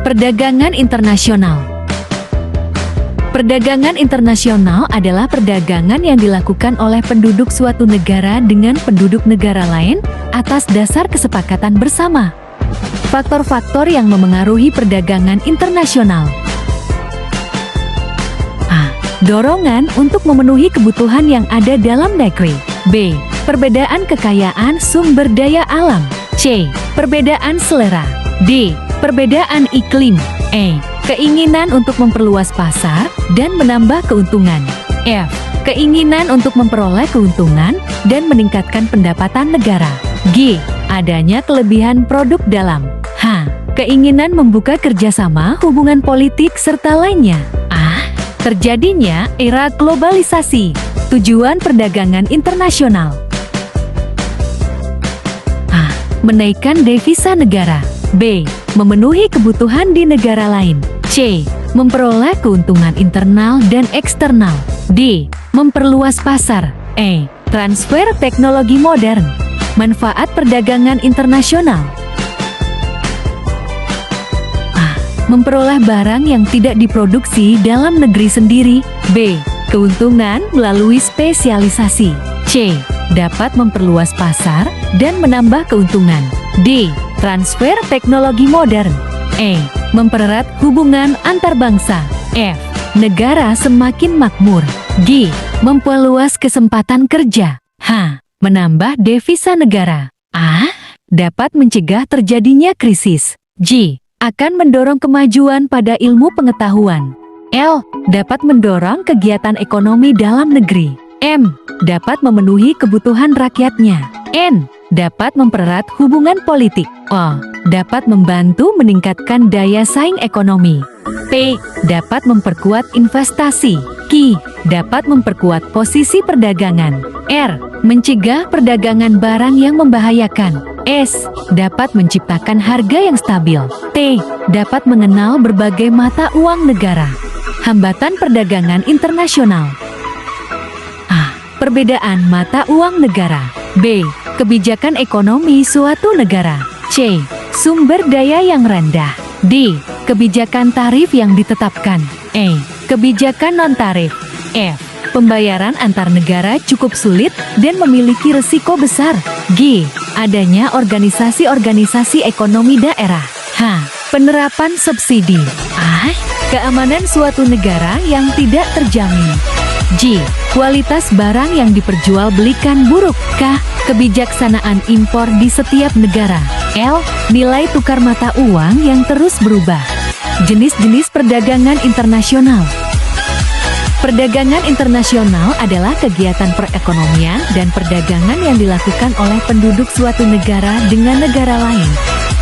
Perdagangan internasional. Perdagangan internasional adalah perdagangan yang dilakukan oleh penduduk suatu negara dengan penduduk negara lain atas dasar kesepakatan bersama. Faktor-faktor yang memengaruhi perdagangan internasional. A. Dorongan untuk memenuhi kebutuhan yang ada dalam negeri. B. Perbedaan kekayaan sumber daya alam. C. Perbedaan selera. D. Perbedaan iklim. E. Keinginan untuk memperluas pasar dan menambah keuntungan. F. Keinginan untuk memperoleh keuntungan dan meningkatkan pendapatan negara. G. Adanya kelebihan produk dalam. H. Keinginan membuka kerjasama, hubungan politik, serta lainnya. A. Terjadinya era globalisasi. Tujuan perdagangan internasional. A. Menaikkan devisa negara. B. Memenuhi kebutuhan di negara lain. C. Memperoleh keuntungan internal dan eksternal. D. Memperluas pasar. E. Transfer teknologi modern. Manfaat perdagangan internasional. A. Memperoleh barang yang tidak diproduksi dalam negeri sendiri. B. Keuntungan melalui spesialisasi. C. Dapat memperluas pasar dan menambah keuntungan. D. Transfer teknologi modern. E. Mempererat hubungan antar bangsa. F. Negara semakin makmur. G. Memperluas kesempatan kerja. H. Menambah devisa negara. A. Dapat mencegah terjadinya krisis. G. Akan mendorong kemajuan pada ilmu pengetahuan. L. Dapat mendorong kegiatan ekonomi dalam negeri. M. Dapat memenuhi kebutuhan rakyatnya. N. Dapat mempererat hubungan politik. O. Dapat membantu meningkatkan daya saing ekonomi. P. Dapat memperkuat investasi. Q. Dapat memperkuat posisi perdagangan. R. Mencegah perdagangan barang yang membahayakan. S. Dapat menciptakan harga yang stabil. T. Dapat mengenal berbagai mata uang negara. Hambatan perdagangan internasional. A. Perbedaan mata uang negara. B. Kebijakan ekonomi suatu negara. C. Sumber daya yang rendah. D. Kebijakan tarif yang ditetapkan. E. Kebijakan non-tarif. F. Pembayaran antar negara cukup sulit dan memiliki risiko besar. G. Adanya organisasi-organisasi ekonomi daerah. H. Penerapan subsidi. A. Keamanan suatu negara yang tidak terjamin. G. Kualitas barang yang diperjualbelikan buruk. K. Kebijaksanaan impor di setiap negara. L. Nilai tukar mata uang yang terus berubah. Jenis-jenis perdagangan internasional. Perdagangan internasional adalah kegiatan perekonomian dan perdagangan yang dilakukan oleh penduduk suatu negara dengan negara lain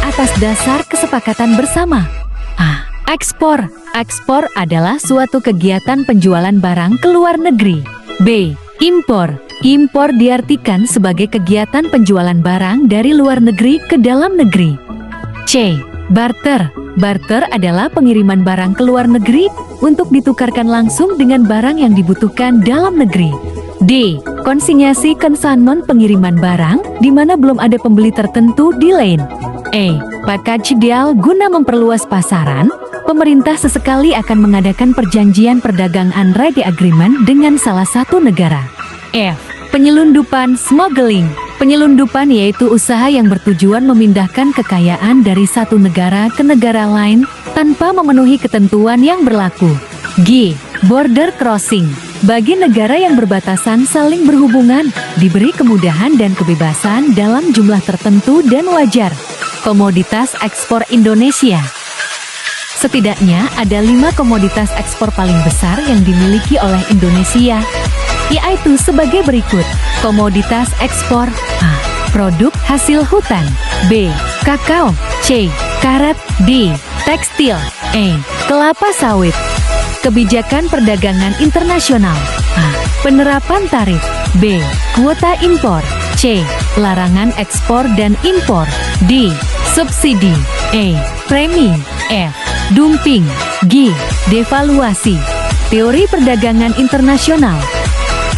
atas dasar kesepakatan bersama. A. Ekspor. Ekspor adalah suatu kegiatan penjualan barang ke luar negeri. B. Impor. Impor diartikan sebagai kegiatan penjualan barang dari luar negeri ke dalam negeri. C. Barter. Barter adalah pengiriman barang ke luar negeri untuk ditukarkan langsung dengan barang yang dibutuhkan dalam negeri. D. Konsinyasi konsanon pengiriman barang di mana belum ada pembeli tertentu di lain. E. Package deal guna memperluas pasaran. Pemerintah sesekali akan mengadakan perjanjian perdagangan trade agreement dengan salah satu negara. F. Penyelundupan smuggling. Penyelundupan yaitu usaha yang bertujuan memindahkan kekayaan dari satu negara ke negara lain tanpa memenuhi ketentuan yang berlaku. G. Border crossing. Bagi negara yang berbatasan saling berhubungan, diberi kemudahan dan kebebasan dalam jumlah tertentu dan wajar. Komoditas ekspor Indonesia. Setidaknya ada 5 komoditas ekspor paling besar yang dimiliki oleh Indonesia, yaitu sebagai berikut. Komoditas ekspor. A. Produk hasil hutan. B. Kakao. C. Karet. D. Tekstil. E. Kelapa sawit. Kebijakan perdagangan internasional. A. Penerapan tarif. B. Kuota impor. C. Larangan ekspor dan impor. D. Subsidi. E. Premi. F. Dumping. G. Devaluasi. Teori perdagangan internasional.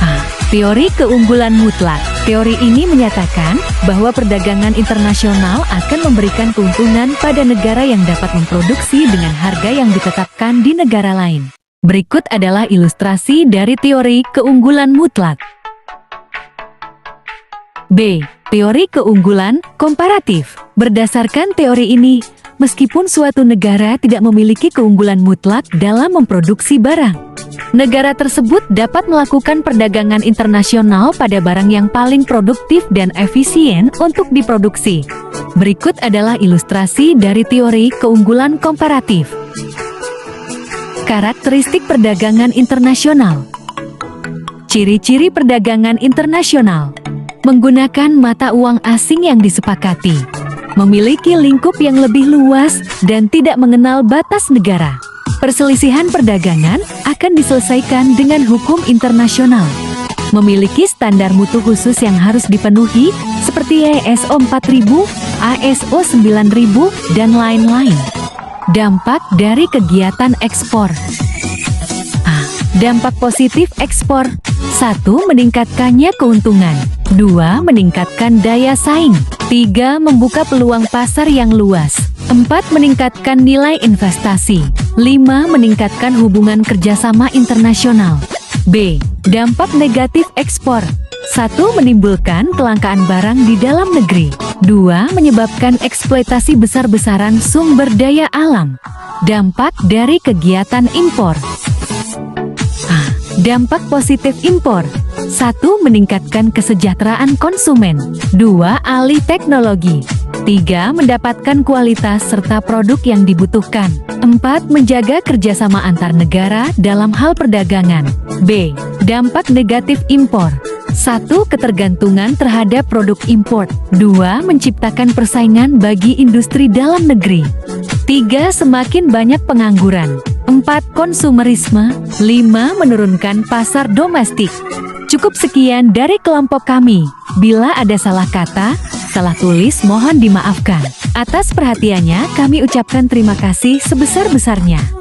A. Teori keunggulan mutlak. Teori ini menyatakan bahwa perdagangan internasional akan memberikan keuntungan pada negara yang dapat memproduksi dengan harga yang ditetapkan di negara lain. Berikut adalah ilustrasi dari teori keunggulan mutlak. B. Teori keunggulan komparatif. Berdasarkan teori ini, meskipun suatu negara tidak memiliki keunggulan mutlak dalam memproduksi barang, negara tersebut dapat melakukan perdagangan internasional pada barang yang paling produktif dan efisien untuk diproduksi. Berikut adalah ilustrasi dari teori keunggulan komparatif. Karakteristik perdagangan internasional. Ciri-ciri perdagangan internasional. Menggunakan mata uang asing yang disepakati. Memiliki lingkup yang lebih luas dan tidak mengenal batas negara. Perselisihan perdagangan akan diselesaikan dengan hukum internasional. Memiliki standar mutu khusus yang harus dipenuhi seperti ISO 4000, ISO 9000, dan lain-lain. Dampak dari kegiatan ekspor. Dampak positif ekspor. 1. Meningkatkannya keuntungan. 2. Meningkatkan daya saing. 3. Membuka peluang pasar yang luas. 4. Meningkatkan nilai investasi. 5. Meningkatkan hubungan kerjasama internasional. B. Dampak negatif ekspor. 1. Menimbulkan kelangkaan barang di dalam negeri. 2. Menyebabkan eksploitasi besar-besaran sumber daya alam. Dampak dari kegiatan impor. Dampak positif impor. 1. Meningkatkan kesejahteraan konsumen. 2. Alih teknologi. 3. Mendapatkan kualitas serta produk yang dibutuhkan. 4. Menjaga kerjasama antar negara dalam hal perdagangan. B. Dampak negatif impor. 1. Ketergantungan terhadap produk impor. 2. Menciptakan persaingan bagi industri dalam negeri. 3. Semakin banyak pengangguran. 4. Konsumerisme. 5. Menurunkan pasar domestik. Cukup sekian dari kelompok kami. Bila ada salah kata, salah tulis mohon dimaafkan. Atas perhatiannya kami ucapkan terima kasih sebesar-besarnya.